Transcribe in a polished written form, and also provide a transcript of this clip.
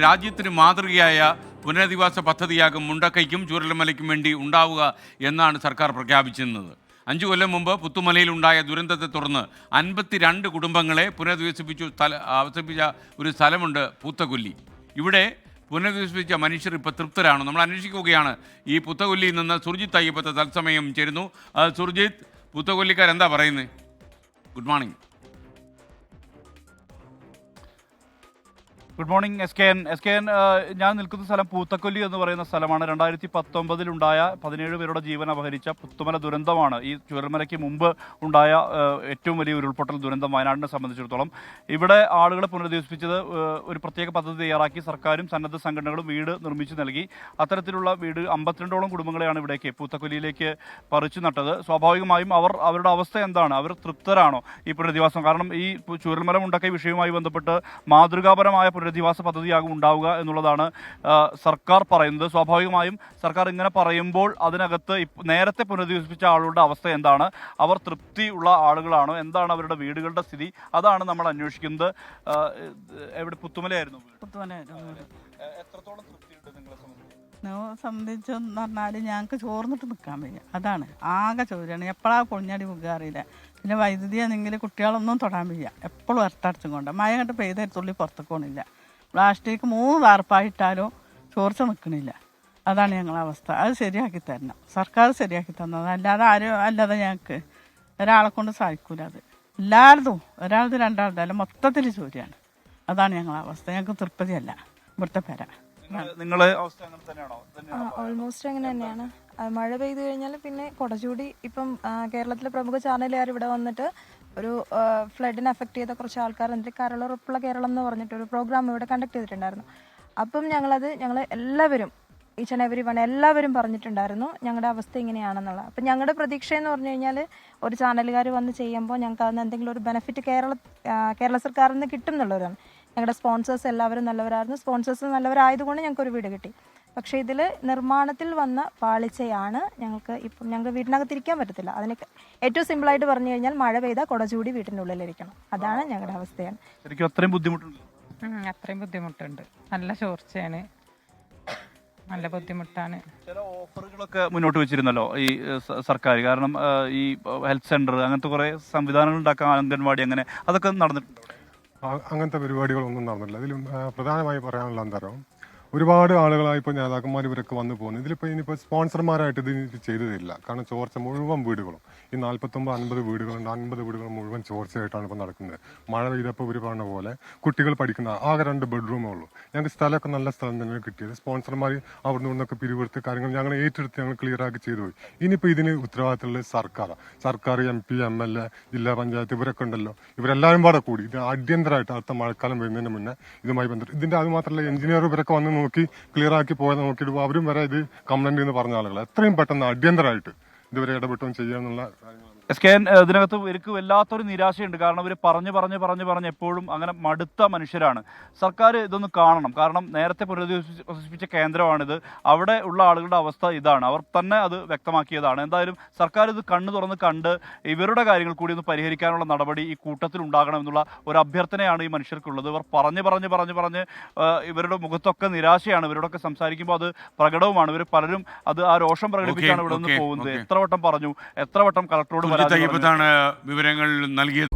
രാജ്യത്തിന് മാതൃകയായ പുനരധിവാസ പദ്ധതിയാകും മുണ്ടക്കൈക്കും ചൂരൽമലയ്ക്കും വേണ്ടി ഉണ്ടാവുക എന്നാണ് സർക്കാർ പ്രഖ്യാപിച്ചിരുന്നത്. 5 കൊല്ലം മുമ്പ് പുത്തുമലയിലുണ്ടായ ദുരന്തത്തെ തുടർന്ന് 52 കുടുംബങ്ങളെ അവതരിപ്പിച്ച ഒരു സ്ഥലമുണ്ട് പൂത്തക്കൊല്ലി. ഇവിടെ പുനരധിവസിപ്പിച്ച മനുഷ്യർ ഇപ്പോൾ തൃപ്തരാണ്. നമ്മൾ അന്വേഷിക്കുകയാണ്. ഈ പൂത്തക്കൊല്ലിയിൽ നിന്ന് സുർജിത്ത് അയ്യപ്പത്തെ തത്സമയം ചേരുന്നു. സുർജിത്ത്, പൂത്തക്കൊല്ലിക്കാരെന്താ പറയുന്നത്? Good morning. Good morning S K N. ഞാൻ നിൽക്കുന്ന സ്ഥലം പൂത്തക്കൊല്ലി എന്ന് പറയുന്ന സ്ഥലമാണ്. 2019-ലുണ്ടായ 17 പേരുടെ ജീവൻ അപഹരിച്ച പുത്തുമല ദുരന്തമാണ് ഈ ചൂരൽമലയ്ക്ക് മുമ്പ് ഉണ്ടായ ഏറ്റവും വലിയ ഉരുൾപൊട്ടൽ ദുരന്തം വയനാടിനെ സംബന്ധിച്ചിടത്തോളം. ഇവിടെ ആളുകളെ പുനരധിവസിപ്പിച്ചത് ഒരു പ്രത്യേക പദ്ധതി തയ്യാറാക്കി സർക്കാരും സന്നദ്ധ സംഘടനകളും വീട് നിർമ്മിച്ചു നൽകി. അത്തരത്തിലുള്ള വീട് 52ഓളം കുടുംബങ്ങളെയാണ് ഇവിടേക്ക് പൂത്തക്കൊല്ലിയിലേക്ക് പറിച്ചു നട്ടത്. സ്വാഭാവികമായും അവരുടെ അവസ്ഥ എന്താണ്? അവർ തൃപ്തരാണോ ഈ പുനരധിവാസം? കാരണം ഈ ചൂരൽമല മുണ്ടക്കൈ വിഷയവുമായി ബന്ധപ്പെട്ട് മാതൃകാപരമായ പുനരധിവാസ പദ്ധതിയാകും ഉണ്ടാവുക എന്നുള്ളതാണ് സർക്കാർ പറയുന്നത്. സ്വാഭാവികമായും സർക്കാർ ഇങ്ങനെ പറയുമ്പോൾ അതിനകത്ത് നേരത്തെ പുനരധിവസിപ്പിച്ച ആളുകളുടെ അവസ്ഥ എന്താണ്? അവർ തൃപ്തിയുള്ള ആളുകളാണോ? എന്താണ് അവരുടെ വീടുകളുടെ സ്ഥിതി? അതാണ് നമ്മൾ അന്വേഷിക്കുന്നത്. എവിടെ? പുത്തുമലയായിരുന്നു. എത്രത്തോളം തൃപ്തിയുണ്ട് നിങ്ങളെ സംബന്ധിച്ചെന്ന് പറഞ്ഞാൽ ഞങ്ങൾക്ക് ചോർന്നിട്ട് നിൽക്കാൻ വയ്യ. അതാണ് ആകെ ചോദ്യമാണ്. എപ്പോഴാണ് പൊളിഞ്ഞടി മുഖ അറിയില്ല. പിന്നെ വൈദ്യുതി ആണെങ്കിൽ കുട്ടികളൊന്നും തൊടാൻ വയ്യ. എപ്പോഴും ഇരട്ടടച്ചും കൊണ്ട് മഴ കണ്ട് പെയ്തെടുത്തുള്ളി പുറത്തേക്ക് പോകണില്ല. പ്ലാസ്റ്റിക് 3 വാർപ്പായിട്ടാലും ചോർച്ച നിൽക്കണില്ല. അതാണ് ഞങ്ങളുടെ അവസ്ഥ. അത് ശരിയാക്കി തരണം. സർക്കാർ ശരിയാക്കി തന്നത് അല്ലാതെ അല്ലാതെ ഞങ്ങൾക്ക് ഒരാളെ കൊണ്ട് സാധിക്കൂല. അത് എല്ലാവരും ഒരാളത് രണ്ടാളുടെ അല്ല മൊത്തത്തിൽ ചോദ്യമാണ്. അതാണ് ഞങ്ങളുടെ അവസ്ഥ. ഞങ്ങൾക്ക് തൃപ്തിയല്ല ഇവിടുത്തെ പേര. ഓൾമോസ്റ്റ് അങ്ങനെ തന്നെയാണ്. മഴ പെയ്തു കഴിഞ്ഞാൽ പിന്നെ കൊടചൂടി ഇപ്പം കേരളത്തിലെ പ്രമുഖ ചാനലുകാർ ഇവിടെ വന്നിട്ട് ഒരു ഫ്ലഡിനെ അഫക്റ്റ് ചെയ്ത കുറച്ച് ആൾക്കാർ എന്നിട്ട് കരളുറപ്പുള്ള കേരളം എന്ന് പറഞ്ഞിട്ട് ഒരു പ്രോഗ്രാം ഇവിടെ കണ്ടക്ട് ചെയ്തിട്ടുണ്ടായിരുന്നു. അപ്പം ഞങ്ങൾ എല്ലാവരും ഈച്ച് ആൻഡ് എവരി വൺ എല്ലാവരും പറഞ്ഞിട്ടുണ്ടായിരുന്നു ഞങ്ങളുടെ അവസ്ഥ ഇങ്ങനെയാണെന്നുള്ളത്. അപ്പം ഞങ്ങളുടെ പ്രതീക്ഷ എന്ന് പറഞ്ഞു കഴിഞ്ഞാൽ ഒരു ചാനലുകാർ വന്ന് ചെയ്യുമ്പോൾ ഞങ്ങൾക്ക് അതിന് എന്തെങ്കിലും ഒരു ബെനിഫിറ്റ് കേരള സർക്കാരിൽ നിന്ന് കിട്ടും എന്നുള്ളവരാണ്. ഞങ്ങളുടെ സ്പോൺസേഴ്സ് എല്ലാവരും നല്ലവരായിരുന്നു. സ്പോൺസേഴ്സ് നല്ലവരായതുകൊണ്ട് ഞങ്ങൾക്കൊരു വീട് കിട്ടി. പക്ഷേ ഇതിൽ നിർമ്മാണത്തിൽ വന്ന പാളിച്ചയാണ് ഞങ്ങൾക്ക് വീട്ടിനകത്തിരിക്കാൻ പറ്റത്തില്ല. അതിന് ഏറ്റവും സിമ്പിളായിട്ട് പറഞ്ഞു കഴിഞ്ഞാൽ മഴ പെയ്താൽ കുടചൂടി വീട്ടിൻ്റെ ഉള്ളിലിരിക്കണം. അതാണ് ഞങ്ങളുടെ അവസ്ഥയാണ്. അത്രയും ബുദ്ധിമുട്ടുണ്ട്. നല്ല ചോർച്ചയാണ്, നല്ല ബുദ്ധിമുട്ടാണ്. ചില ഓഫറുകളൊക്കെ മുന്നോട്ട് വെച്ചിരുന്നല്ലോ ഈ സർക്കാർ. കാരണം ഈ ഹെൽത്ത് സെന്റർ അങ്ങനത്തെ കുറെ സംവിധാനങ്ങൾ ഉണ്ടാക്കാൻ, അംഗൻവാടി, അങ്ങനെ അതൊക്കെ നടന്നിട്ടുണ്ട്. അങ്ങനത്തെ പരിപാടികളൊന്നും നടന്നില്ല. ഇതിലും പ്രധാനമായി പറയാനുള്ള അന്തരം ഒരുപാട് ആളുകളായി ഇപ്പോൾ നേതാക്കന്മാർ ഇവരൊക്കെ വന്നു പോകുന്നു. ഇനിയിപ്പോൾ സ്പോൺസർമാരായിട്ട് ഇത് ചെയ്തു തരില്ല. കാരണം ചോർച്ച മുഴുവൻ വീടുകളും ഈ 49-50 വീടുകളുണ്ട്. 50 വീടുകൾ മുഴുവൻ ചോർച്ചയായിട്ടാണ് ഇപ്പോൾ നടക്കുന്നത്. മഴ പെയ്തപ്പോൾ ഇവർ പറഞ്ഞ പോലെ കുട്ടികൾ പഠിക്കുന്ന ആകെ 2 ബെഡ്റൂമേ ഉള്ളൂ. ഞങ്ങൾക്ക് സ്ഥലമൊക്കെ നല്ല സ്ഥലം തന്നെയാണ് കിട്ടിയത്. സ്പോൺസർമാർ അവിടെ നിന്നൊക്കെ പിരിവെടുത്ത് കാര്യങ്ങൾ ഞങ്ങൾ ഏറ്റെടുത്ത് ഞങ്ങൾ ക്ലിയറാക്കി ചെയ്തു പോയി. ഇനിയിപ്പോൾ ഇതിന് ഉത്തരവാദിത്തമുള്ളത് സർക്കാർ MP, MLA, ജില്ലാ പഞ്ചായത്ത് ഇവരൊക്കെ ഉണ്ടല്ലോ. ഇവരെല്ലാവരും പാടെ കൂടി ഇത് അടിയന്തരമായിട്ട് അടുത്ത മഴക്കാലം വരുന്നതിന് മുന്നേ ഇതുമായി ബന്ധപ്പെട്ട് ഇതിൻ്റെ അത് മാത്രമല്ല എഞ്ചിനീയർ ഇവരൊക്കെ വന്ന് നോക്കി ക്ലിയർ ആക്കി പോയത് നോക്കിയിട്ട് അവരും വരെ ഇത് കംപ്ലൈന്റ് എന്ന് പറഞ്ഞ ആളുകൾ എത്രയും പെട്ടെന്ന് അടിയന്തരമായിട്ട് ഇതുവരെ ഇടപെട്ടും ചെയ്യാന്നുള്ള കാര്യങ്ങൾ. ഇതിനകത്ത് ഇവർക്ക് വല്ലാത്തൊരു നിരാശയുണ്ട്. കാരണം ഇവർ പറഞ്ഞ് എപ്പോഴും അങ്ങനെ മടുത്ത മനുഷ്യരാണ്. സർക്കാർ ഇതൊന്ന് കാണണം. കാരണം നേരത്തെ പുനരധിവസിപ്പിച്ച കേന്ദ്രമാണിത്. അവിടെ ഉള്ള ആളുകളുടെ അവസ്ഥ ഇതാണ്. അവർ തന്നെ അത് വ്യക്തമാക്കിയതാണ്. എന്തായാലും സർക്കാർ ഇത് കണ്ണു തുറന്ന് കണ്ട് ഇവരുടെ കാര്യങ്ങൾ കൂടി ഒന്ന് പരിഹരിക്കാനുള്ള നടപടി ഈ കൂട്ടത്തിൽ ഉണ്ടാകണമെന്നുള്ള ഒരു അഭ്യർത്ഥനയാണ് ഈ മനുഷ്യർക്കുള്ളത്. ഇവർ പറഞ്ഞ് ഇവരുടെ മുഖത്തൊക്കെ നിരാശയാണ്. ഇവരോടൊക്കെ സംസാരിക്കുമ്പോൾ അത് പ്രകടവുമാണ്. ഇവർ പലരും ആ രോഷം പ്രകടിപ്പിച്ചാണ് ഇവിടെ നിന്ന് പോകുന്നത്. എത്ര വട്ടം പറഞ്ഞു, എത്ര വട്ടം കളക്ടറോട് വിവരങ്ങൾ നൽകിയത്.